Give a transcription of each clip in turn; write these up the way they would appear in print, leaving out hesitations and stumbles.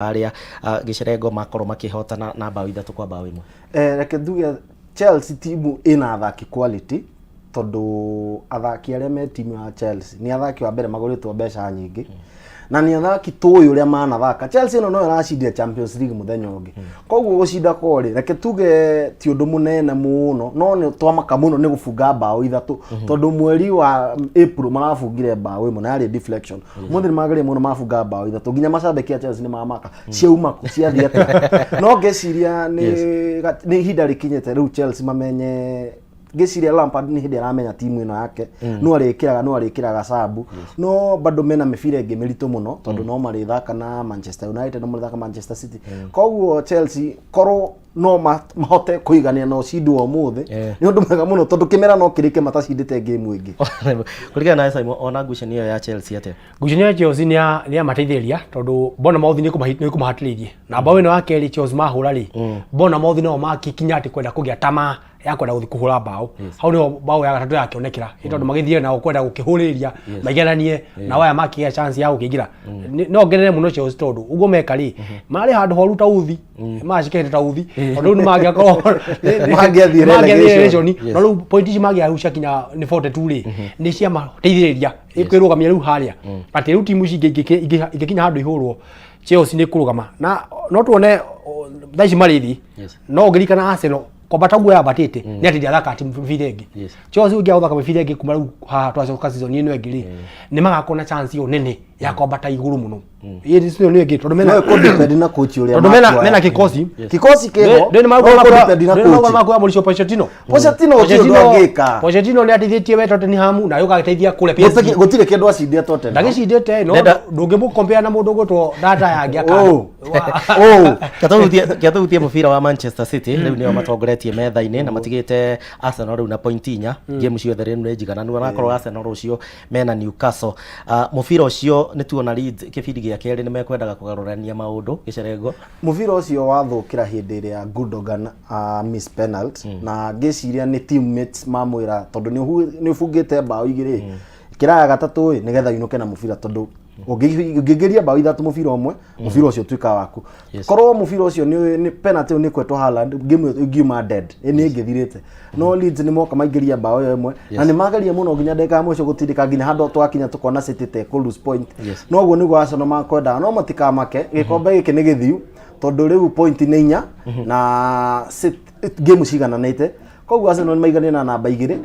aria gicerengo makorwo makihotana na bao 3 kwa bao 1. Reke nduge Chelsea timu ina athaki quality tondu athaki aria me timu ya Chelsea ni athaki wa mbere magoritwo mbeca nyingi na ni athaki toyo uria manathaka. Chelsea no iracindia Champions League muthenya ungi koguo gucinda kori reke tuge ti undu munene muno no ni twamaka muno ni gufunga bao 3 tondu mweri wa April marafungire bao 1 na yari deflection muthiri magari muno mafunga bao 3 nginya macambeki ya Chelsea ni mamaka ciauma ku ciathie ati no ngeciria ni hinda rikinyete riu Chelsea mamenye geciria Lampard ni hindi aramenya timu ino yake no arikiraga sabu no bado mena mifira ingi mirito muno tondu no marithaka na Manchester United no marithaka Manchester City koguo Chelsea koro no mahote kuigania no cindu umuthi ni undu mwega muno tondu kimera no kirike matacindite game ingi kurigana na Simon ona ngucanio ya Chelsea ate ngucanio ya Chelsea ni amateithiria tondu Bournemouth ni kumahatiririe na bao ino yake ri Chelsea mahura ri Bournemouth no makikinya ati kwenda kugia tama ya kwenda guthi kuhura bao hau ni bao ya gatatu yake onekira tondu magithie na kwenda gukihuriria maigananie na waya makiya chance ya gukingira no ngerere muno Chelsea tondu ugo meka ri mari handu horu ta uthi macikete ta uthi tondu ni magia ko magiathire relegation no ru point ici magia rusha kinya ni 42 ri ni cia mateithiriria ikwirugamia ru haria ati ru timu ici igikinya handu ihurwo Chelsea ni kurugama na no tuone thaici marithi no ngirikana Arsenal Kobatagu ya batete ni ati athaka timu Vilegi Chelsea ugia uthaka Vilegi kuma ru ha twacoka season ino engiri ni magakona chance yo nene ya kobata iguru muno yiri sio ni engiri tondu mena depend na coach uria tondu mena kikosi kego ni mago ya Mauricio Pochettino ni atithitie we Tottenham na yuka giteithia kule PSG gutire kindu acindia Tottenham ndagicindite no ndungimu compare na mundu gutwo data ya ngiaka katahutie mubira wa Manchester City riu nio matongoretie metha-ini na matigite Arsenal riu na point 4 game ciothe riu ni njigana nu nakorwo Arsenal ucio mena Newcastle mubira ucio ni tuona Leeds kibindi gia keri ni mekwendaga kugarurania maundu gicerengo mubira ucio wathukira hindi iria Gundogan miss penalty na ngeciria ni teammates mamwira tondu ni ufungite bao igiri kiraga gatatu nigetha inuke na mubira tondu ugigeria bao 3 mubira umwe mubira ucio twika waku korwo mubira ucio ni penalty ni kwetwo Haaland game dead ni ngithirite no Leeds ni moka maigeria bao imwe na ni magaria muno nginya ndeka mwisho gutindika nginya handu twakinya tukona City te lose point no guo niguo Arsenal makwenda no matikamake gikombe giki ni githiu tondu riu point ni 4 na game cigananite koguo Arsenal ni maigania na namba 2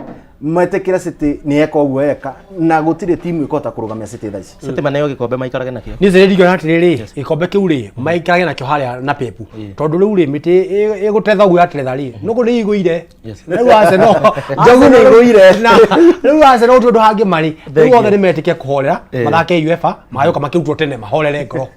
metekira City ni eka uguo eka na gutire timu ikota kurugamia City thaici City maneo gikombe maikarage nakio ni zerigo na tiriri gikombe kiu ri maikarage nakio haria na Pepu tondu riu ri miti igutetha uguo atretha ri nuko ni iguire riu Arsenal jogu ni iguire riu Arsenal tondu hangi mari riu othe ni metike kuhorera mathake UEFA mayoka makirutwo tene mahorere ngoro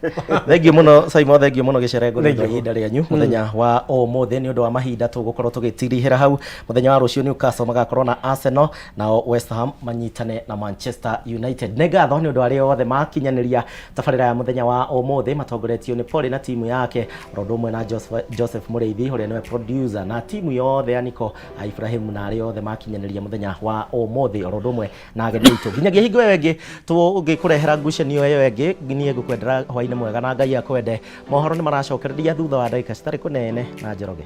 thengiu muno Simon thengiu muno gicerengo ni ihinda rianyu muthenya wa umuthi ni undu wa mahinda tugukorwo tugitirihira hau muthenya wa rucio Newcastle magakorwo na Arsenal na West Ham manyitane na Manchester United. Negatho ni undu ari othe makinyaniria tabarira ya muthenya wa umuthi matongoretio ni Paul na timu yake rodumwe na Joseph Mureithi uria niwe producer na timu yothe ya Nico Ibrahim na ari othe makinyaniria muthenya wa umuthi rodumwe na ageni itu nginyagia hingo wengi tugikurehera ngucanio iyo wengi nie ngukwendera hwaine mwega na Ngai akwende mohoro ni maracokereria thutha wa dakika citari kunene na Njoroge.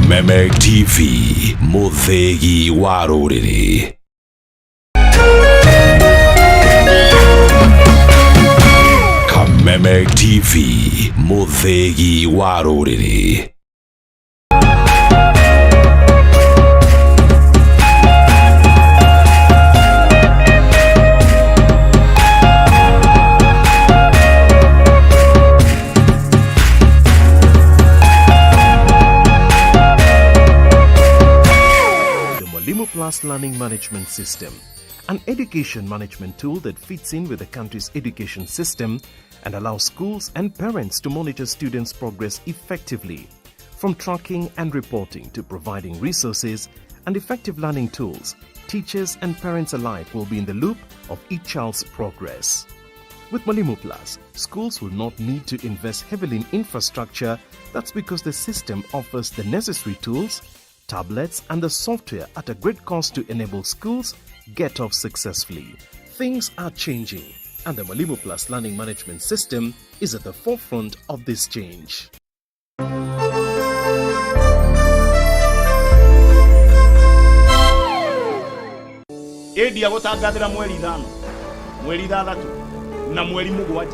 Meme TV muthegi wa ruriri Kameme TV muthegi wa ruriri Plus Learning Management System, an education management tool that fits in with the country's education system and allows schools and parents to monitor students' progress effectively. From tracking and reporting to providing resources and effective learning tools, teachers and parents alike will be in the loop of each child's progress. With Mwalimu Plus, schools will not need to invest heavily in infrastructure. That's because the system offers the necessary tools, tablets, and the software at a great cost to enable schools get off successfully. Things are changing, and the Mwalimu Plus learning management system is at the forefront of this change. Edia gutangathira mweri 5 mweri 6 na mweri 7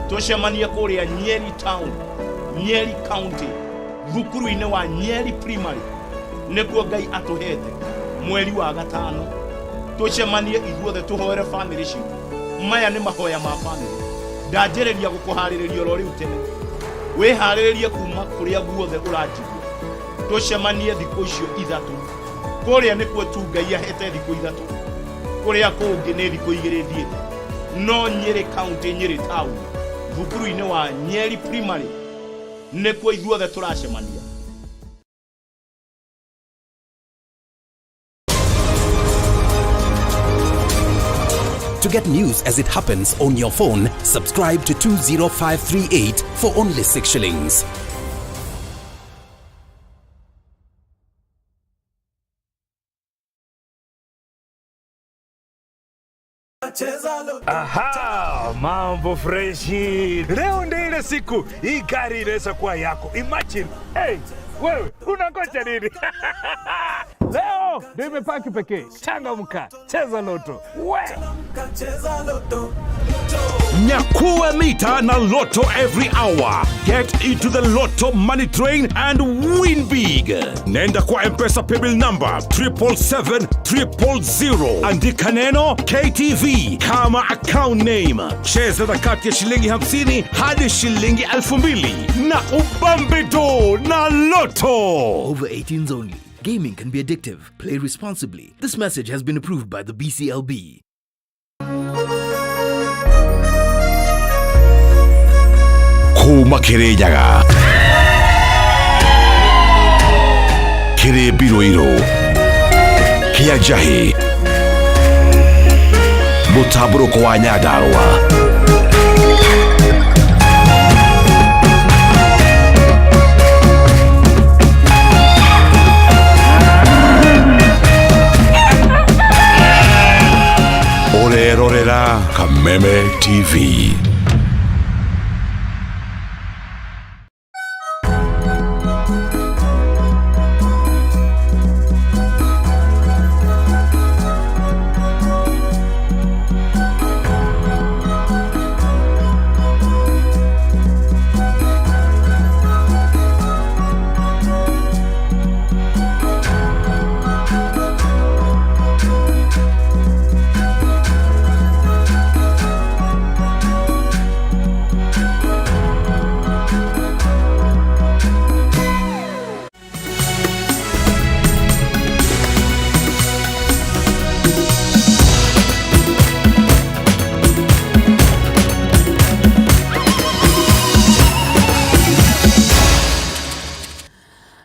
tucemanie kuria Nyeri town Nyeri county thukuru-ini wa Nyeri primary niguo Ngai atuhete mweri wa 5 tucemanie ithuothe tuhoere family citu. Maya ni mahoya ma family ndanjĩrĩria gũkũharĩrĩria oro rĩu tene wĩharĩrĩrie kuma kũrĩa guothe ũranjigua tucemanie thikũ icio 3 kuria nikuo tu Ngai ahete thikũ 3 kuria kũngĩ nĩ thikũ 2 thiĩte no Nyeri county Nyeri town thukuru-ini wa Nyeri primary nikuo ithuothe turacemania. To get news as it happens on your phone, subscribe to 20538 for only 6 shillings. Aha, mambo freshi. Leo ndio ile siku hii gari inaweza kuwa yako. Imagine, hey, wewe unangoja nini? Leo ndio imepaki pekee. Changamka, cheza loto. Cheza loto. Nyakua mita na Lotto every hour. Get into the Lotto money train and win big. Nenda kwa M-Pesa paybill number 777-000. Andika neno KTV kama account name. Cheza na kati ya shilingi 50 hadi shilingi 2000 na ubambido na Lotto. Over 18s only. Gaming can be addictive. Play responsibly. This message has been approved by the BCLB. Kuma Kirinyaga, Kiribiruiru, Kiajahi, Mutaburuko wa Nyandarua. Orerorera Kameme TV.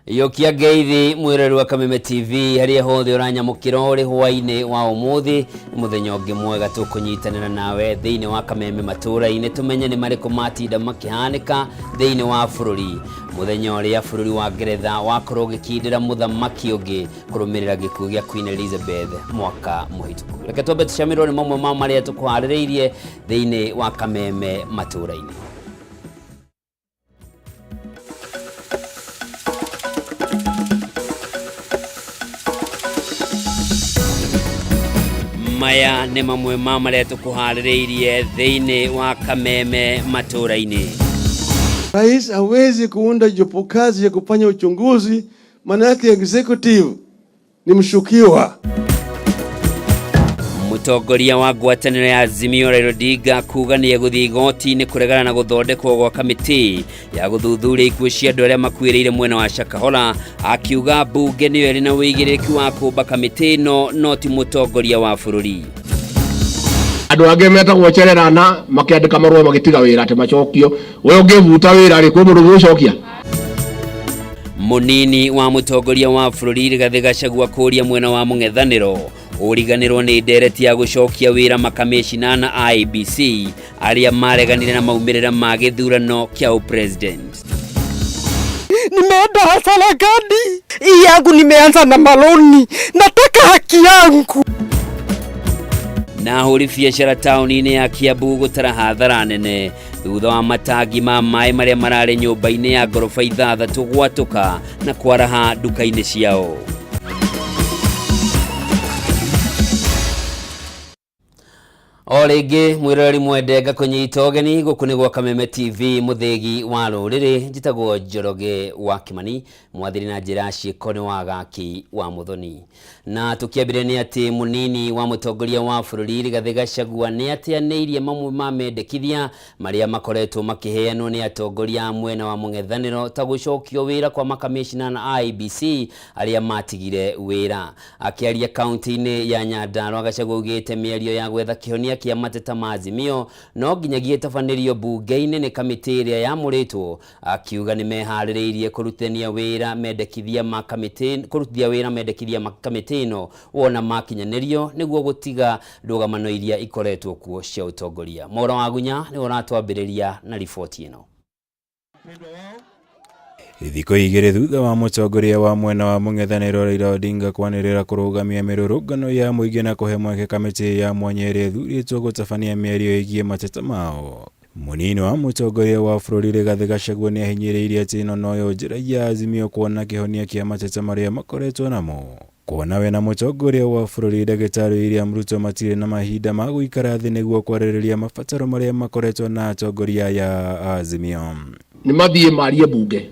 Yokia Geithi mwireri wa Kameme TV haria hothe uranyamukira uri hwaine wa umuthi muthenya ungi mwega tukunyitanira nawe thiini wa Kameme matura-ini tumenye ni mariko matinda makihanika thiini wa bururi muthenya uria bururi wa Ngeretha wakorwo gikindira muthamaki ungi kurumirira gikuo gia Queen Elizabeth mwaka muhituku. Reke twambe tucamirwo ni mamwe ma maria tukuhaririirie thiini wa Kameme matura-ini. Maya ni mamwe ma maria tukuhaririirie thiini wa Kameme matura-ini. Rais hawezi kuunda jopo kazi ya kufanya uchunguzi, maana yake executive ni mshukiwa. Mutongoria wa ngwatanĩro ya Azimio Raila Odinga kuga ni eguthii igoti-inĩ kuregana na guthondekwo gwa kamiti ya guthuthuria ikuũ cia andũ arĩa makuĩrĩire mwena wa Shakahola, akiuga mbunge nĩyo ĩrĩ na wĩigĩrĩrĩki wa kũmba kamiti ĩno no ti mutongoria wa bũrũri. Andũ angĩ metagwo Chererana makĩandĩka marũa magĩtiga wĩra atĩ macokio, we ũngĩvuta wĩra rĩ kwĩ mũndũ ũgũcokia. Munini wa mutongoria wa bũrũri Rigathĩ Gachagua kũria mwena wa mũng'ethanĩro uriganirwo ni ndereti ya gucokia wira makamishina na IEBC aria mareganire na maumirira ma githurano kia president. Nimeenda hasara gani? Hii yangu nimeanza na maloni. Nataka haki yangu. Na huri biashara tauni-ini ya Kiambu gutara hathara nene thutha wa matangi ma maĩ maria marare nyũmba-inĩ ya ngoroba 6 gwatuka na kwaraha duka-inĩ ciao. Orege mwirori mwendenga kunyita ogeni guku ni gwa Kameme TV muthegi wa ruriri njitagwo Njoroge wa Kimani mwathiri na njira ciiko ni wa gaki wa muthoni na tukiambire ni ati munini wa mutongoria wa bururi Rigathi Gachagua ni atianiirie mamwe ma mendekithia maria makoretwo makiheanwo ni atongoria mwena wa mung'ethaniro ta gucokio wira kwa makamishina na IEBC aria matigire wira akiaria kaunti-ini ya Nyandarua Gachagua ugite mĩario ya gwetha kihonia kia mateta ma Azimio no nginyagia tabanirio bunge-ini ni kamiti iria yamuritwo akiuga ni meharĩrĩirie kurutithia wira mendekithia ma kamiti no wona makinyanirio niguo gutiga ndugamano iria ikoretwo kuo cia utongoria. Mora wa Gunya ni uratwambĩrĩria na riboti ino. Thikũ igĩrĩ thutha wa mũtongoria wa mwena wa mũng'ethanĩro Raila Odinga kwanĩrĩra kũrũgamia mĩrũrũngano ya mũingĩ na kũhe mweke kamĩtĩ ya mwanya ĩrĩa ĩthurĩtwo gũtabania mĩario ĩgiĩ mateta mao. Mũnini wa mũtongoria wa bũrũri Rigathi Gachagua nĩ ahinyĩrĩirie atĩ ĩno noyo njĩra ya Azimio kuona kĩhonia kĩa mateta marĩa makoretwo namo. Kuona we na mũtongoria wa bũrũri Ndagĩtarĩ William Ruto matirĩ na mahinda ma gũikara thĩ nĩguo kwarĩrĩria mabataro marĩa makoretwo na atongoria ya Azimio. Nĩ mathiĩ marie bunge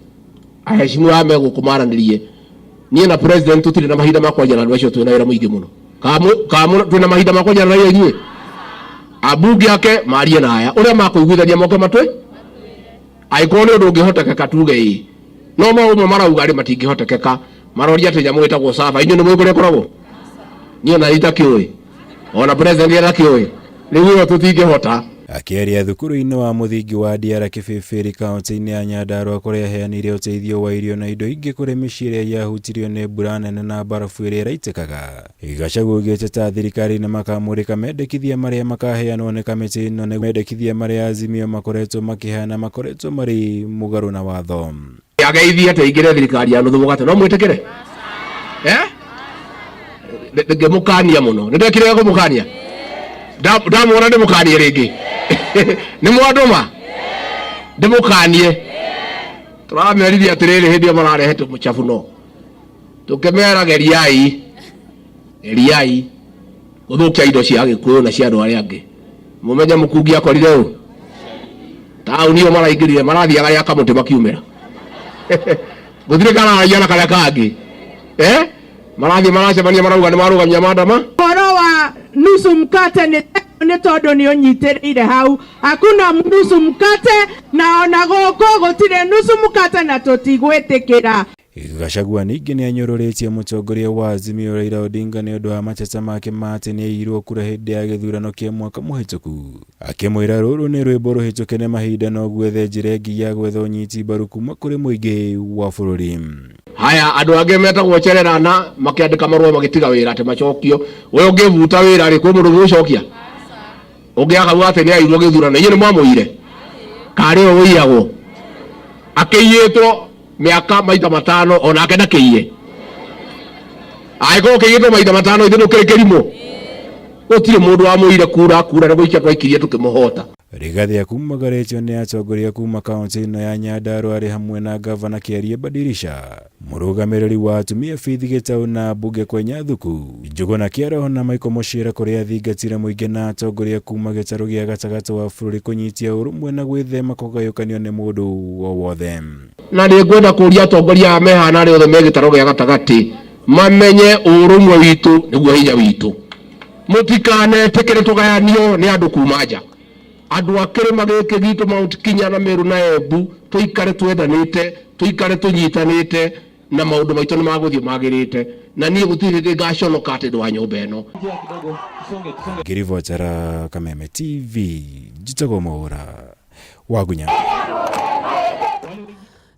aheshimu ame gukumaranirie nie na president tutire na mahinda makwa jana rwesho twina wira muingi muno kamu twina mahinda makwa jana rai nyue abunge yake marie na aya uria makuiguithania moke matwe aikone undu ungihotekeka tuge ii no maumwe marauga ari matingihotekeka maroria ati nyamu itagwo sava inyu ni mwikore koragwo nie na itakioi ona president era kioi riu tutingihota. Akiaria thukuru-inĩ wa mũthingi wa DR Kĩbĩbĩrĩ kaunti-inĩ ya Nyandarua kũrĩa aheanire ũteithio wa irio na indo ingĩ kũrĩ mĩciĩ ĩrĩa yahutirio nĩ mbura nene na barafu ĩrĩa ĩraitĩkaga. Gachagua augĩte ta thirikari nĩ makamũrĩka mendekithia marĩa makaheanwo nĩ kamĩtĩ ĩno nĩ mendekithia marĩa Azimio makoretwo makĩheana makoretwo marĩ mũgarũ na watho. Ageithia ta ingire thirikari ya nuthu mugate no mwĩtĩkĩre ndĩmũkania mũno nĩndekire kũmũkania ndamwona ndĩmũkanie rĩngĩ nĩ mwandũma ndĩmũkanie tũramerithia atĩrĩrĩ hĩndĩ ĩyo mararehete mũcabu no tũkĩmera geriai gũthũkia indo cia Gĩkũyũ na cia andũ arĩa angĩ mũmenye mũkungi akorire ũũ taũni ĩyo maraingĩrire marathiaga ya kamũtĩ makiumĩra gũtirĩ kararagia na karĩa kangĩ marathiĩ maracemania marauga nĩ marũgamia maandama ũhoro wa nusu mkate nĩ tondũ nĩ ũnyitĩrĩire hau hakuna nusu mkate na ona gũkũ gũtirĩ nusu mkate na tũtigwĩtĩkĩra. Gachagua ningĩ nĩ anyũrũrĩtie mũtongoria wa Azimio Raila Odinga nĩ ũndũ wa mateta make ma atĩ nĩ aiyirwo kura hĩndĩ ya gĩthurano kĩa mwaka mũhĩtũku akĩmwĩra rũrũ nĩ rwĩmbo rũhĩtũke nĩ mahinda no gwethe njĩra ĩngĩ ya gwetha ũnyiti mbaru kuma kũrĩ mũingĩ wa bũrũri. Haya andũ angĩ metagwo Chererana makĩandĩka marũa magĩtiga wĩra atĩ macokio we ũngĩvuta wĩra rĩ kwĩ mũndũ ũgũcokia ũngĩaga atĩ nĩ aiyirwo gĩthurano inyuĩ nĩ mwamũire karĩ o wĩiragwo akĩiyĩtwo miaka maita matano onake ndakĩiye aigwo kĩiyĩtwo maita matano ithe ndũkĩrĩ kĩrimũ gũtirĩ mũndũ wamũire kura nĩ gũikia twaikirie tũkĩmũhota. Rigathi akumagarĩtio nĩ atongoria kuma kaunti ĩno ya Nyandarua arĩ hamwe na gavana Kĩarie Badirisha mũrũgamĩrĩri wa atumia Faith Gĩtaũ na mbunge Kwenya Thuku Njũgũna Kĩaroho na Michael Mũcĩra kũrĩa athingatire mũingĩ na atongoria kuma gĩtarũ gĩa gatagatĩ wa bũrũri kũnyitia ũrũmwe na gwĩthema kũgayũkanio nĩ mũndũ o wothe. Na nĩ ngwenda kũria atongoria mehana arĩ othe me gĩtarũ gĩa gatagatĩ mamenye ũrũmwe witũ nĩguo hinya witũ mũtikanetĩkĩre tũgayanio nĩ andũ kuma nja. Andũ a kĩrĩma gĩkĩ gitũ Mount Kenya na Meru na Embu tũikare twendanĩte tũikare tũnyitanĩte na maũndũ maitũ nĩ magũthiĩ magĩrĩte na niĩ gũtirĩ hĩndĩ ngaconoka atĩ ndwa nyũmba ĩno. Ngĩribotera Kameme TV njitagwo Mwaũra wa Gunya.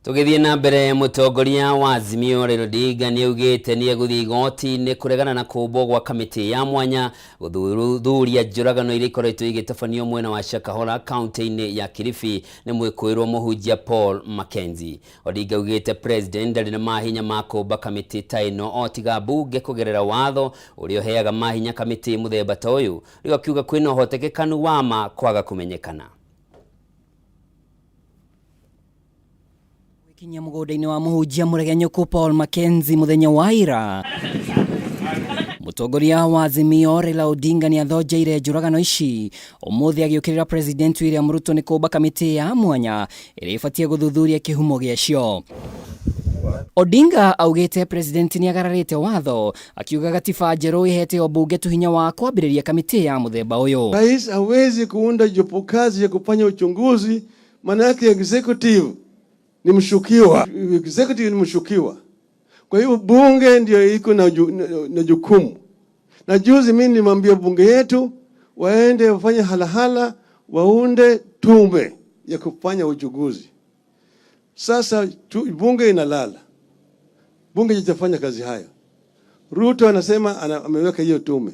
Tugithie na mbere mutongoria wa Azimio Raila Odinga ni ugite ni eguthi igoti-ini kuregana na kumbo gwa kamiti ya mwanya guthuthuria njuragano iria ikoretwo igitabanio mwena wa Shakahola county-ini ya Kilifi ni mwikuirwo muhunjia Paul Mackenzie. Odinga ugite president ndari na mahinya ma kumba kamiti ta ino otiga bunge kugerera watho uria uheaga mahinya kamiti muthemba ta uyu rio akiuga kwina uhotekekanu wa ma kwaga kumenyekana. Kinya mugoda-ini wa muhunjia muregenyuku Paul Mackenzie muthenya wa ira. Mutongoria wa Azimio Raila Odinga ni athojeire njuragano ici umuthi agiukirira president William Ruto ni kumba kamiti ya mwanya iria ibatie guthuthuria kihumo giacio. Odinga augite president ni agararite watho akiuga gatiba njeru ihete obunge tuhinya wa kwambiriria kamiti ya muthemba uyu. Rais hawezi kuunda jopo kazi ya kufanya uchunguzi, maana yake executive ni mshukiwa, executive ni mshukiwa. Kwa hiyo bunge ndio iko na jukumu. Na juzi mimi nilimwambia bunge yetu waende wafanye halahala, waunde tume ya kufanya uchunguzi. Sasa bunge inalala. Bunge litafanya kazi haya. Ruto anasema ameweka hiyo tume.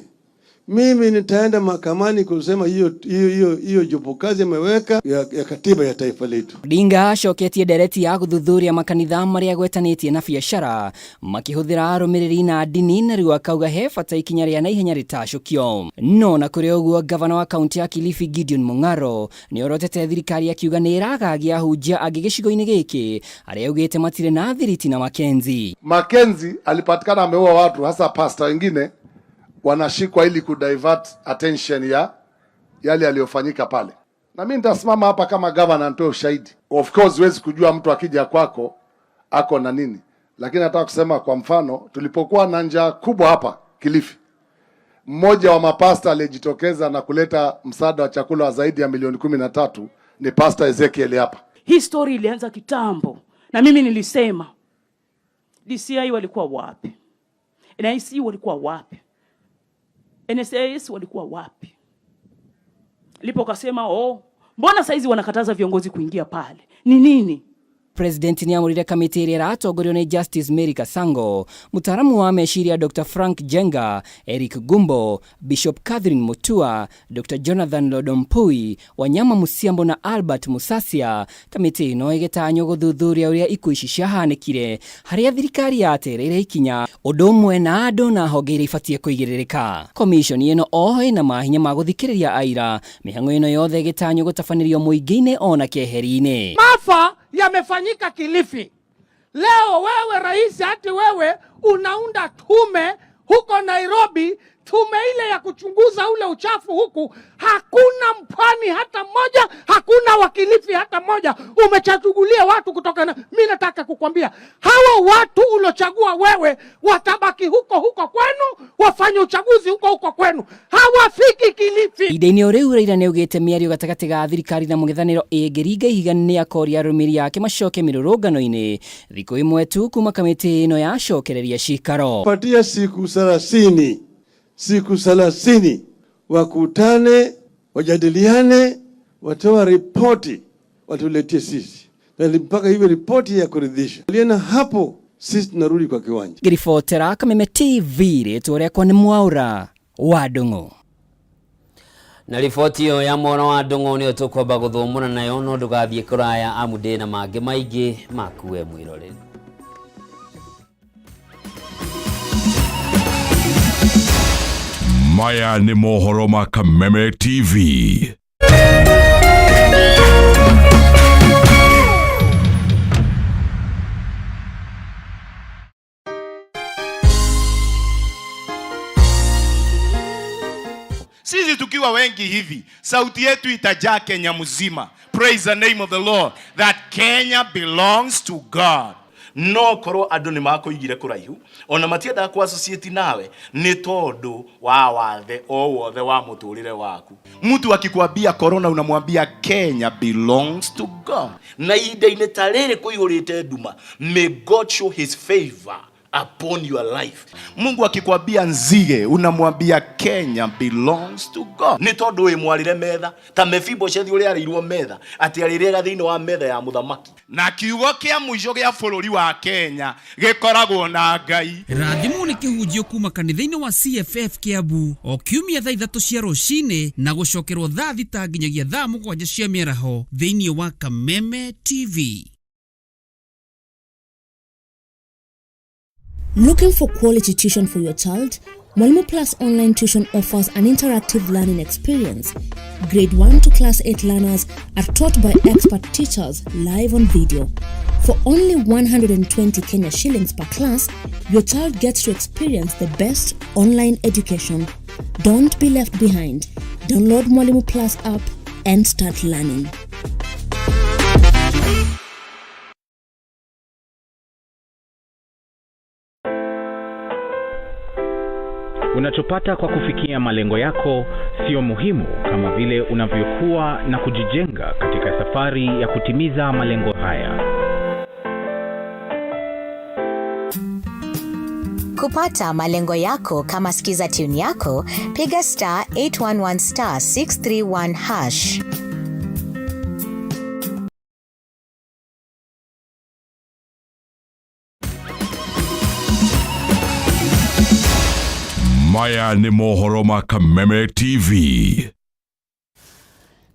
Mimi nitaenda mahakamani kusema hiyo jopo kazi ameweka ya katiba ya taifa letu. Odinga shoketie dereti ya guthuthuria makanitha maria gwetanitie na biashara makihuthira arumiriri na dini na riu akauga he bata ikinya ria na ihenya ritacukio. No na kuri uguo gavana wa kaunti ya Kilifi Gideon Mung'aro ni orotete thirikari akiuga ni iragagia hunjia angi gicigo-ini giki aria ugite matire na thiriti na Mackenzie. Mackenzie alipatikana ameua watu, hasa pastor wengine wanashikwa ili kudivert attention ya yale aliyofanyika pale. Na mimi nitasimama hapa kama governor nitoe ushahidi. Of course huwezi kujua mtu akija kwako ako na nini. Lakini nataka kusema kwa mfano tulipokuwa na njaa kubwa hapa Kilifi, mmoja wa mapasta aliyejitokeza na kuleta msaada wa chakula wa zaidi ya milioni 13 ni Pastor Ezekiel hapa. Hii story ilianza kitambo na mimi nilisema DCI walikuwa wapi? NIC walikuwa wapi? NSAS walikuwa wapi? Lipo kasema mbona saizi wanakataza viongozi kuingia pale? Ni nini? President ni amurire kamiti iria ratongorio ni Justice Mary Kasango, mutaaramu wa meciria Dr. Frank Jenga, Eric Gumbo, Bishop Catherine Mutua, Dr. Jonathan Lodompui, Wanyama Musiambo na Albert Musasia. Kamiti ino igetanyo guthuthuria uria ikuũ ici ciahanikire haria thirikari yatereire ikinya undu umwe na andu na honge iria ibatie kuigiririka. Commission ino oho ina mahinya ma guthikiriria aira mihang'o ino yothe igetanyo gutabanĩrio muingi-ini ona keheri-ini. Maafa yamefanyika Kilifi. Leo wewe rais, hati wewe unaunda tume huko Nairobi, tume ile ya kuchunguza ule uchafu huku. Hakuna mpwani hata moja, hakuna wakilifi hata moja. Umechagulia watu kutoka na mimi nataka kukwambia hawa watu ulochagua wewe watabaki huko kwenu, wafanye uchaguzi huko kwenu. Hawafiki Kilifi. Ide-ini uriu Raila ni ugite miario gatagati ga thirikari na mung'ethaniro igiriga ihiga ni akoria rumiri yake macoke mirurungano-ini thiku imwe tu kuma kamiti ino yacokereria cikaro. Patia siku 30 wakutane, wajadiliane, watoa ripoti, watuletie sisi. Na mpaka hiyo ripoti ya kuridhisha. Liena hapo sisi tunarudi kwa kiwanja. Girifotera Kameme TV retu rekwa ni Mwaura wa Ndung'u. Na riboti iyo ya Mwaura wa Ndung'u ni tukwamba guthumuna nayo no ndugathie kuraya amude na mange maingi makuwe mwirore. Maya ni mohoro ma Kameme TV. Sisi tukiwa wengi hivi, sauti yetu itajaa Kenya mzima. Praise the name of the Lord. That Kenya belongs to God. No koro andu ni makoigire kuraihu ona matienda ku associate nawe ni tondu wa wathe o wothe wa muturire waku. Mtu akikwambia corona unamwambia Kenya belongs to God. Na ida-ini tarere kuihurite nduma, may God show his favor upon your life. Mungu akikwambia nzige, unamwambia Kenya belongs to God. Ni tondu we mwarire metha, ta Mephibosheth uri arirwo metha, ati arirega thiini wa metha ya muthamaki. Na kiugo kia muico gia bururi wa Kenya gikoragwo na Ngai. Rathimu ni kihunjio kuma kanitha-ini wa CFF Kiambu o kiumia thaa 3 cia rucini na gucokerwo thaa 6 nginyagia thaa 7 cia miaraho thiini wa Kameme TV. Looking for quality tuition for your child? Mwalimu Plus online tuition offers an interactive learning experience. Grade 1 to class 8 learners are taught by expert teachers live on video. For only 120 Kenya shillings per class, your child gets to experience the best online education. Don't be left behind. Download Mwalimu Plus app and start learning. Unachopata kwa kufikia malengo yako sio muhimu kama vile unavyokuwa na kujijenga katika safari ya kutimiza malengo haya. Kupata malengo yako kama Skiza Tune yako, piga *811*631#. Maya ni mohoro ma Kameme TV.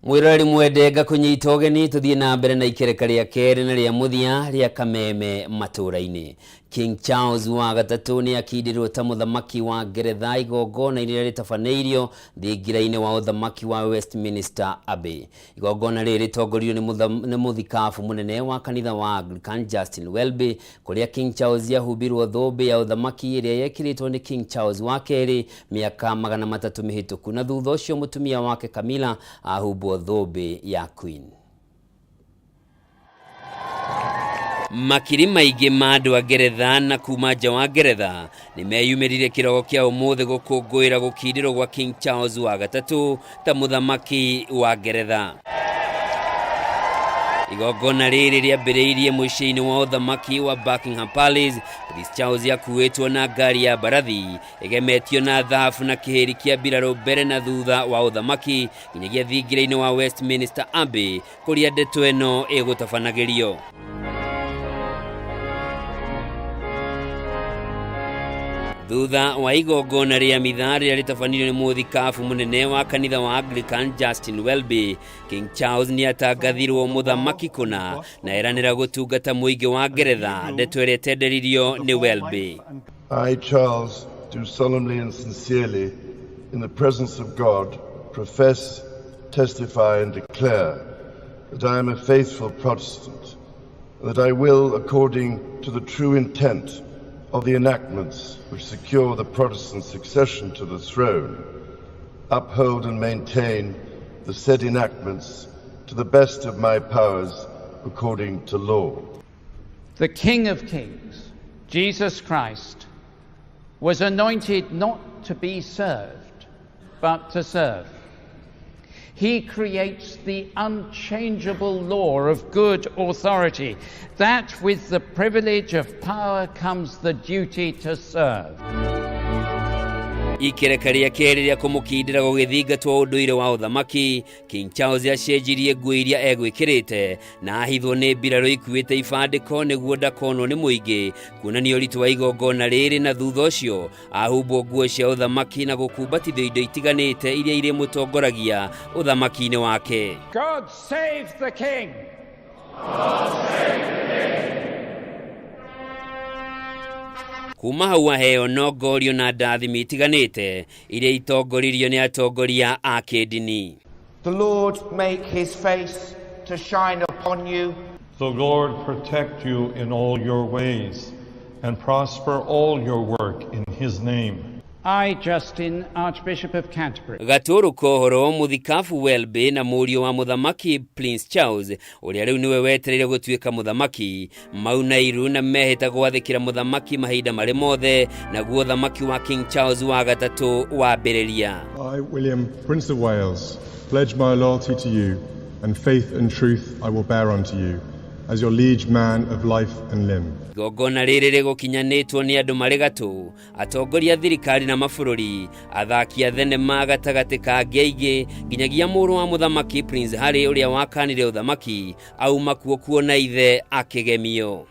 Mwirori mwendenga kunyita ugeni tuthie na mbere na ikereka ria keri na ria muthia ria Kameme maturaini. King Charles wa gatatu ni akidirwo ta muthamaki wa Ngeretha igongona iria ritafaneirio thingira-ini wa uthamaki wa Westminster Abbey. Igongona riri ritongoririo ni muthikabu munene wa kanitha wa Anglican Justin Welby, kuria King Charles yahumbirwo thũmbĩ ya uthamaki iria yekiritwo ni King Charles wa keri miaka 300 mihituku, na thutha ucio mutumia wake Camilla ahumbwo thũmbĩ ya Queen. Makiri maingĩ ma andũ a Ngeretha na kuma nja wa Ngeretha nĩ meyumirire kĩroko kĩa ũmũthĩ gũkũngũĩra gũkindĩrwo gwa King Charles wa gatatu ta mũthamaki wa Ngeretha. Igongona rĩrĩ rĩambĩrĩirie mũciĩ-inĩ wa ũthamaki wa Buckingham Palace. Prince Charles yakuĩtwo na ngari ya mbarathi ĩgemetio na thahabu na kĩhĩri kĩa mbirarũ mbere na thutha wa ũthamaki nginyagia thingira-inĩ wa Westminster Abbey kũrĩa ndeto ĩno ĩgũtabanagĩrio. Thutha wa igongona rĩa mitha rĩrĩa rĩtabanirio nĩ mũthikabu mũnene wa kanitha wa Anglican Justin Welby, King Charles nĩ atangathirwo mũthamaki kũna na eranĩra gũtungata mũingĩ wa Ngeretha, ndeto ĩrĩa ĩtenderirio nĩ Welby. I, Charles, do solemnly and sincerely, in the presence of God, profess, testify and declare that I am a faithful Protestant, and that I will, according to the true intent of the enactments which secure the Protestant succession to the throne, uphold and maintain the said enactments to the best of my powers according to law. The King of Kings, Jesus Christ, was anointed not to be served, but to serve. He creates the unchangeable law of good authority, that with the privilege of power comes the duty to serve. Ikereka rĩa keri rĩa kũmũkindĩra gũgĩthingatwo ũndũire wa ũthamaki, King Charles acenjirie nguo iria egwĩkĩrĩte na ahithwo nĩ mbirarũ ikuĩte ibandĩko nĩguo ndakonwo nĩ mũingĩ, kuonania ũritũ wa igongona rĩrĩ, na thutha ũcio ahumbwo nguo cia ũthamaki na gũkumbatithio indo itiganĩte iria irĩ mũtongoragia ũthamaki-inĩ wake. God save the King! God save the King! Kuma hau aheo no ngorio na ndathimi itiganĩte iria itongoririo nĩ atongoria a kĩndini. The Lord make his face to shine upon you. The Lord protect you in all your ways and prosper all your work in his name. I, Justin, Archbishop of Canterbury. Gatũrũ kohoro mũthikabu Welby na mũriũ wa mũthamaki Prince Charles ũrĩa rĩu nĩwe wetereire gũtuĩka mũthamaki maunairu na mehĩta gwathĩkĩra mũthamaki mahinda marĩ mothe, naguo ũthamaki wa King Charles wa gatatũ wambĩrĩria. I, William, Prince of Wales, pledge my loyalty to you, and faith and truth I will bear unto you, as your liege man of life and limb. Igongona rĩrĩ rĩgũkinyanĩtwo nĩ andũ marĩ gatũ, atongoria thirikari na mabũrũri, athaki a thenema gatagatĩ ka angĩ aingĩ, nginyagia mũrũ wa mũthamaki Prince Harry ũrĩa wakanire ũthamaki auma kuo kuona ithe akĩgemio.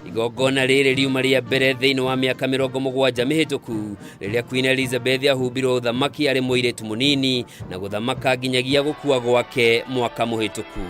Igongona rĩrĩ riuma rĩa mbere thĩinĩ wa mĩaka 70 mĩhĩtũku rĩrĩa Queen Elizabeth ahumbirwo ũthamaki arĩ mũirĩtu mũnini na gũthamaka nginyagia gũkua gwake mwaka mũhĩtũku.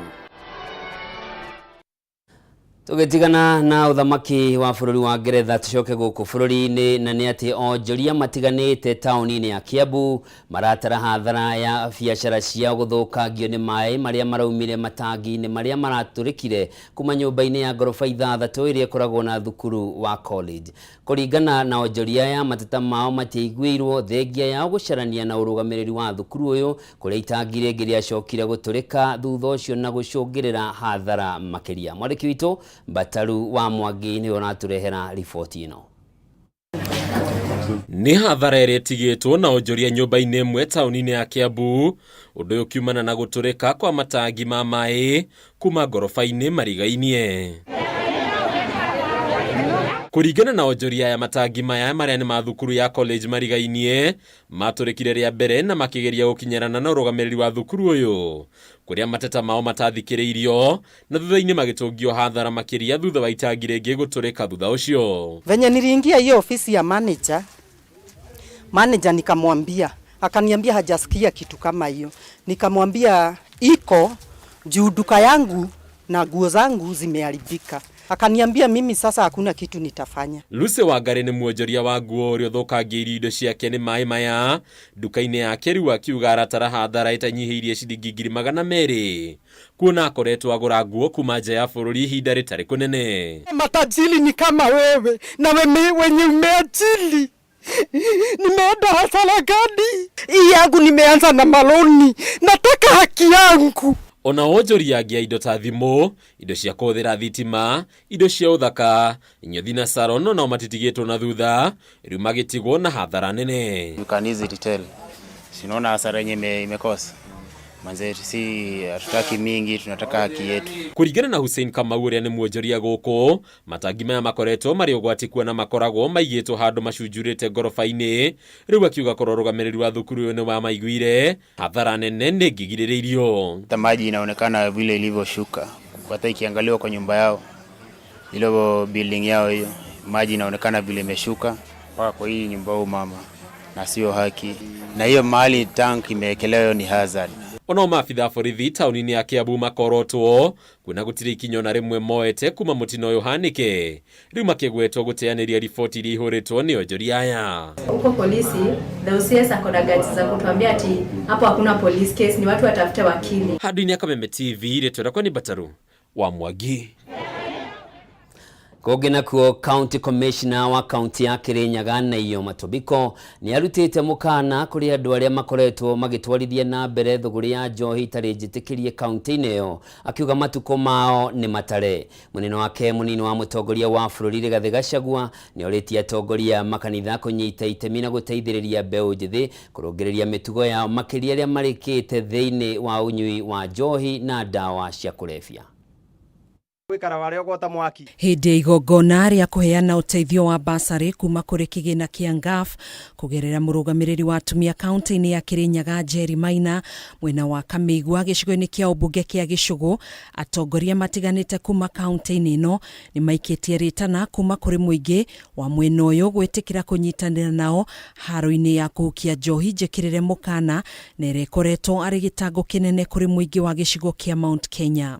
Tugetigana na uthamaki wa bũrũri wa Ngeretha tucoke gũkũ bũrũri-inĩ na nĩ atĩ onjoria matiganĩte taũni-inĩ ya Kiambu maratara hathara ya biacara cia gũthũkangio nĩ maĩ marĩa maraumire matangi-inĩ marĩa maratũrĩkire kuma nyũmba-inĩ ya ngoroba 6 ĩrĩa ĩkoragwo na thukuru wa college. Kũringana na onjoria ya mateta mao matiaiguirwo thengia ya gũcarania na ũrũgamĩrĩri wa thukuru ũyũ kũrĩa itangi rĩngĩ rĩacokire gũtũrĩka thutha ũcio na gũcũngĩrĩra hathara makĩria. Mwandĩki witũ Bataru wa Mwangi nĩ onatũrehera riboti ĩno. Nĩ hathara ĩrĩa ĩtigĩtwo na onjoria nyũmba-inĩ ĩmwe taũni-inĩ ya Kiambu, ũndũ ũyũ ũkiumana na gũtũrĩka kwa matangi ma maĩ kuma ngoroba-inĩ marigainie. Kũringana na onjoria ya matangi maya marĩa nĩ ma thukuru ya college marigainie, matũrĩkire rĩa mbere na makĩgeria gũkinyarana na ũrũgamĩrĩri wa thukuru ũyũ, kũrĩa mateta mao matathikĩrĩirio na thutha-inĩ magĩtũngio hathara makĩria thutha wa itangi rĩngĩ gũtũrĩka thutha ũcio. Venye niliingia hiyo ofisi ya manager nikamwambia, akaniambia hajasikia kitu kama hiyo. Nikamwambia iko juu duka yangu na nguo zangu zimeharibika. Akaniambia mimi sasa hakuna kitu nitafanya. Lucy Wangari nĩ muonjoria wa nguo ũrĩa ũthũkangirie indo ciake nĩ maĩ maya duka-inĩ yake, rĩu akiuga aratara hathara ĩtanyihĩirie ciringi 200,000 kuona akoretwo agũra nguo kuma nja ya bũrũri ihinda rĩtarĩ kũnene. Matajiri ni kama wewe na wenye umeajili. Nimeenda hasara gani? Hii yangu nimeanza na maloni. Nataka haki yangu. Ona onjoria angĩ indo ta thimũ, indo cia kũhũthĩra thitima, indo cia ũthaka, inyothi na salon no matitigĩtwo na thutha, rĩu magĩtigwo na hathara nene. You can easily tell. Sinaona hasara yenye imekosa. Manze si hatutaki mingi, tunataka haki yetu. Kũringana na Hussein Kamau ũrĩa nĩ muonjoria gũkũ, matangi maya makoretwo marĩ ũgwati kuona makoragwo maigĩtwo handũ macunjurĩte ngoroba-inĩ, rĩu akiuga korwo ũrũgamĩrĩri wa thukuru ũyũ nĩ wa maiguire, hathara nene nĩ ngigirĩrĩirio. Maji inaonekana vile ilivyoshuka, hata ikiangaliwa kwa nyumba yao, ile building yao hiyo, maji inaonekana vile imeshuka mpaka kwa hii nyumba yao mama, na sio haki. Na hiyo mahali tank imewekelewa ni hazard. Ona maabitha borithi taũni-inĩ ya Kiambu makorotwo kuna gũtirĩ ikinyo na rĩmwe moete kuma mũtino ũyũ hanĩke, rĩu makĩgwetwo gũteanĩria riboti iria ihũrĩtwo nĩ onjoria aya. Huko polisi the OCS akona gati za kutuambia ati hapo hakuna police case, ni watu watafute wakili. Handũ-inĩ ya Kameme TV rĩtwĩra ni Bataru wa Mwangi. Kũngĩ nakuo county commissioner wa county ya Kirinyaga Naiyo Matobiko nĩ arutĩte mũkana kũrĩ andũ arĩa makoretwo magĩtwarithia na mbere thũgũrĩ ya njohi itarĩ njĩtĩkĩrie county-inĩ ĩyo, akiuga matukũ mao nĩ matare. Mũnene wake mũnini wa mũtongoria wa bũrũri Rigathĩ Gachagua nĩ orĩtie atongoria makanitha kũnyita itemi na gũteithĩrĩria mbeũ njĩthĩ kũrũngĩrĩria mĩtugo yao makĩria arĩa marĩkĩte thĩinĩ wa ũnyui wa njohi na ndawa cia kũrebia. Hĩndĩ ya igongona rĩa kũheana ũteithio wa basarĩ kuma kũrĩ kĩgĩna kĩa NGAF kũgerera mũrũgamĩrĩri wa atumia kaunti-inĩ ya Kirinyaga Njeri Maina mwena wa Kamĩigua gĩcigo-inĩ kĩa ũmbunge kĩa Gĩcũgũ, atongoria matiganĩte kuma kaunti-inĩ ĩno nĩ maikĩtie rĩtana kuma kũrĩ mũingĩ wa mwena ũyũ gwĩtĩkĩra kũnyitanĩra nao haro-inĩ ya kũhukia njohi njĩkĩrĩre mũkana na ĩrĩa ĩkoretwo arĩ gĩtango kĩnene kũrĩ mũingĩ wa gĩcigo kĩa Mount Kenya.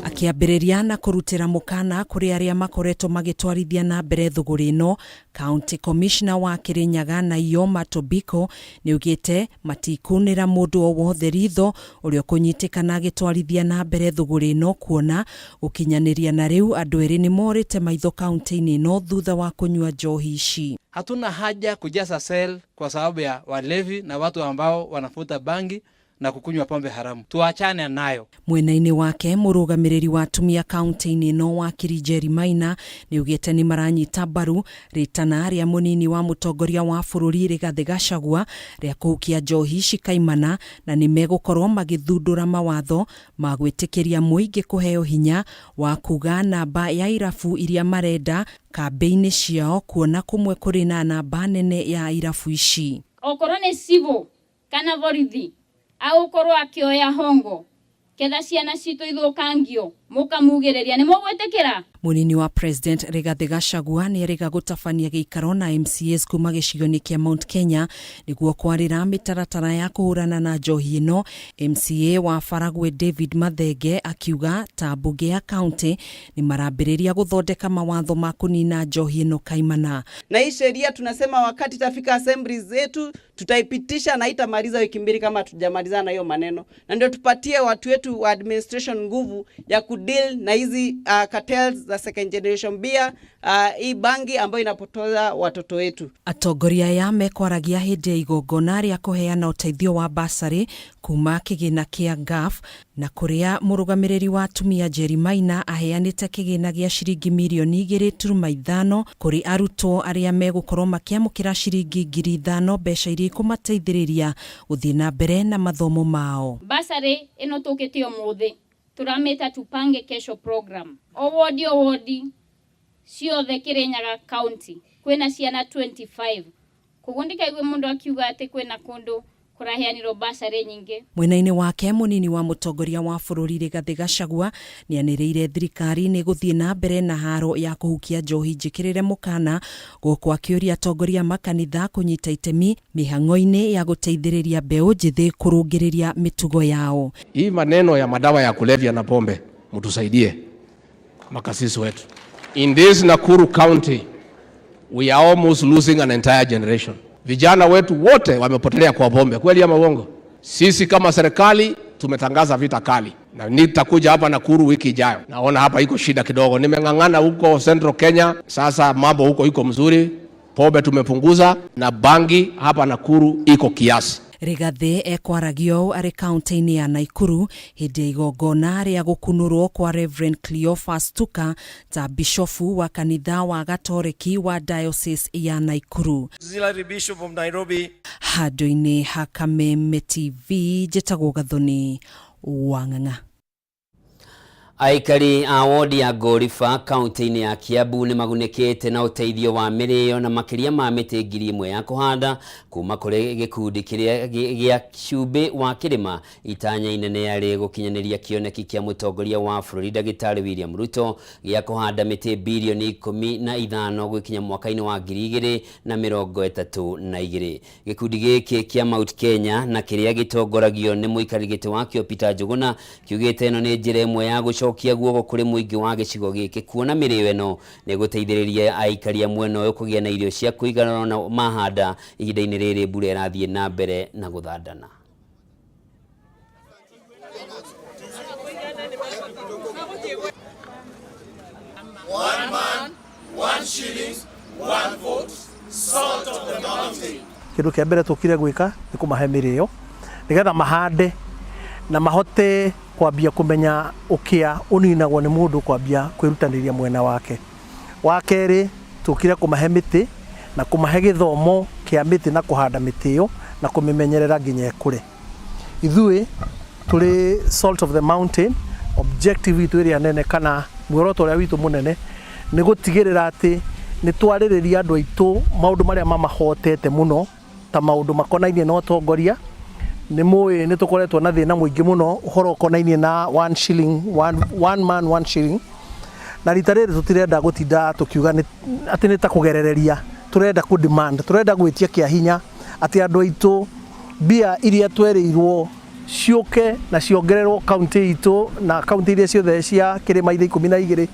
Akĩambĩrĩria na kũrutĩra mũkana kũrĩ arĩa makoretwo magĩtwarithia na mbere thũgũrĩ ĩno, county commissioner wa Kirinyaga Naiyo Matobiko nĩugĩte matikunĩra mũndũ o wothe ritho ũrĩa kũnyitĩkana agĩtwarithia na mbere thũgũrĩ ĩno, kuona gũkinyanĩria na rĩu andũ erĩ nĩ morĩte maitho county-inĩ ĩno thutha wa kunyua njohi ici. Hatuna haja kujaza sel kwa sababu ya walevi na watu ambao wanafuta bangi na kukunywa pombe haramu. Tuachane nayo. Mwena-inĩ wake mũrũgamĩrĩri wa atumia kaunti-inĩ no wakiri Jerry Maina nĩ ugĩte nĩ maranyita mbaru ritana rĩa mũnini wa mũtongoria wa bũrũri Rigathĩ Gachagua rĩa kũhukia njohi cikaimana na nĩ megũkorwo magĩthundũra mawatho ma gwĩtĩkĩria mũingĩ kũheo hinya wa kuga namba ya irabu iria marenda kambeini ciao, kuona kũmwe kũrĩ na namba nene ya irabu ici. Okorwo nĩ civil kana borithi aukorwo akioya hongo ketha ciana citũ ithũkangio mukamugĩrĩria nĩ mũgwĩtĩkĩra. Mũnini wa President Rigathĩ Gachagua nĩ erĩga gũtabania gĩikaro na MCAs kuma gĩcigo-inĩ kĩa Mount Kenya nĩguo kwarĩra mĩtaratara ya kũhũrana na njohi ĩno. MCA wa Faragwe David Mathenge akiuga ta mbunge ya kaunti nĩ marambĩrĩria gũthondeka mawatho ma kũnina njohi ĩno kaimana. Na hii sheria tunasema wakati tafika assembly zetu tutaipitisha na itamaliza wiki mbili kama tujamalizana na hiyo maneno, na ndio tupatie watu wetu wa administration nguvu ya kudeal na hizi cartels za second generation beer, hii bangi ambayo inapotoza watoto wetu. Atongoria aya mekwaragia hĩndĩ ya igongona rĩa kũheana ũteithio wa basarĩ kuma kĩgĩna kĩa GAF, na kũrĩa mũrũgamĩrĩri wa atumia Jerry Maina aheanĩte kĩgĩna gĩa ciringi mirioni 2.5 kũrĩ arutwo arĩa megũkorwo makĩamũkĩra ciringi 5,000 mbeca iria ikũmateithĩrĩria gũthiĩ na mbere na mathomo mao. Basarĩ ĩno tũkĩte ũmũthĩ turameta tupange kesho program owodi ciothe Kirinyaga county kwena ciana 25 kugundika igwe mundu akiuga ati kwena kundu kuraheanirwo basarĩ nyingĩ. Mwena-inĩ wake mũnini wa mũtongoria wa bũrũri Rigathĩ Gachagua nĩ anĩrĩire thirikari nĩ gũthiĩ na mbere na haro ya kũhukia njohi njĩkĩrĩre mũkana, gũkũ akĩũria atongoria makanitha kũnyita itemi mĩhang'o-inĩ ya gũteithĩrĩria mbeũ njĩthĩ kũrũngĩrĩria mĩtugo yao. Hii maneno ya madawa ya kulevya na pombe mtusaidie makasisi wetu. In this Nakuru County we are almost losing an entire generation. Vijana wetu wote wamepotelea kwa pombe, kweli ama uongo? Sisi kama serikali tumetangaza vita kali, na nitakuja hapa Nakuru wiki ijayo. Naona hapa iko shida kidogo, nimeng'ang'ana huko Central Kenya, sasa mambo huko iko mzuri, pombe tumepunguza na bangi hapa Nakuru iko kiasi. Rigathĩ ekwaragio arĩ kaunti-inĩ ya Naikuru hĩndĩ ya igongona rĩa gũkunũrwo kwa Reverend Cleophas Tuka ta bishofu wa kanitha wa Gatoreki wa Diocese ya Naikuru. Auxiliary Bishop of Nairobi. Handũ-inĩ ha Kameme TV, njĩtagwo Gathoni Wang'ang'a. Aikari a wodi ya Gorifa kaunti-inĩ ya Kiambu nĩ magunĩkĩte na ũteithio wa mĩrĩo na makĩria ma mĩtĩ 1,000 ya kũhanda kuma kũrĩ gĩkundi kĩrĩa gĩa Cumbĩ wa Kĩrĩma, itanya inene yarĩ gũkinyanĩria kĩoneki kĩa mũtongoria wa bũrũri Ndagĩtarĩ William Ruto gĩa kũhanda mĩtĩ bilioni 15 gũkinya mwaka-inĩ wa 2032. Gĩkundi gĩkĩ kĩa Mount Kenya na kĩrĩa gĩtongoragio nĩ mũikarĩri gĩtĩ wakĩo Peter Njũgũna kiugĩte ĩno nĩ njĩra ĩmwe ya gũcokia guoko kũrĩ mũingĩ wa gĩcigo gĩkĩ, kuona mĩrĩo ĩno nĩ gũteithĩrĩria aikari a mwena ũyũ kũgĩa na irio cia kũigana na mahanda ihinda-inĩ rĩrĩ mbura ĩrathiĩ na mbere na gũthandana. One man, one shilling, one vote, salt of the mountain. Kĩndũ kĩa mbere tũkire gwĩka nĩ kũmahe mĩrĩo nĩgetha mahande na mahote kwambia kũmenya ũkĩa ũninagwo nĩ mũndũ kwambia kwĩrutanĩria mwena wake. Wa kerĩ tũkire kũmahe mĩtĩ na kũmahe gĩthomo kĩa mĩtĩ na kũhanda mĩtĩ ĩyo na kũmĩmenyerera nginya ĩkũre. Ithuĩ tũrĩ Salt of the Mountain, objective itũ ĩrĩa nene kana muoroto ũrĩa witũ mũnene nĩ gũtigĩrĩra atĩ nĩ twarĩrĩria andũ aitũ maũndũ marĩa mamahotete mũno ta maũndũ makonainie na ũtongoria. Nĩ mũĩ nĩ tũkoretwo na thĩna mũingĩ mũno ũhoro ũkonainie na one man one shilling, na rita rĩrĩ tũtirenda gũtinda tũkiuga atĩ nĩ ta kũgerereria, tũrenda kũdemand, tũrenda gwĩtia kĩa hinya atĩ andũ aitũ mbia iria twerĩirwo ciũke na ciongererwo kaunti itũ na kaunti iria ciothe cia Kĩrĩma iria 12.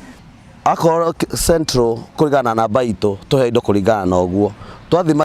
Akorwo Central kũringana na namba itũ tũhe indo kũringana na ũguo.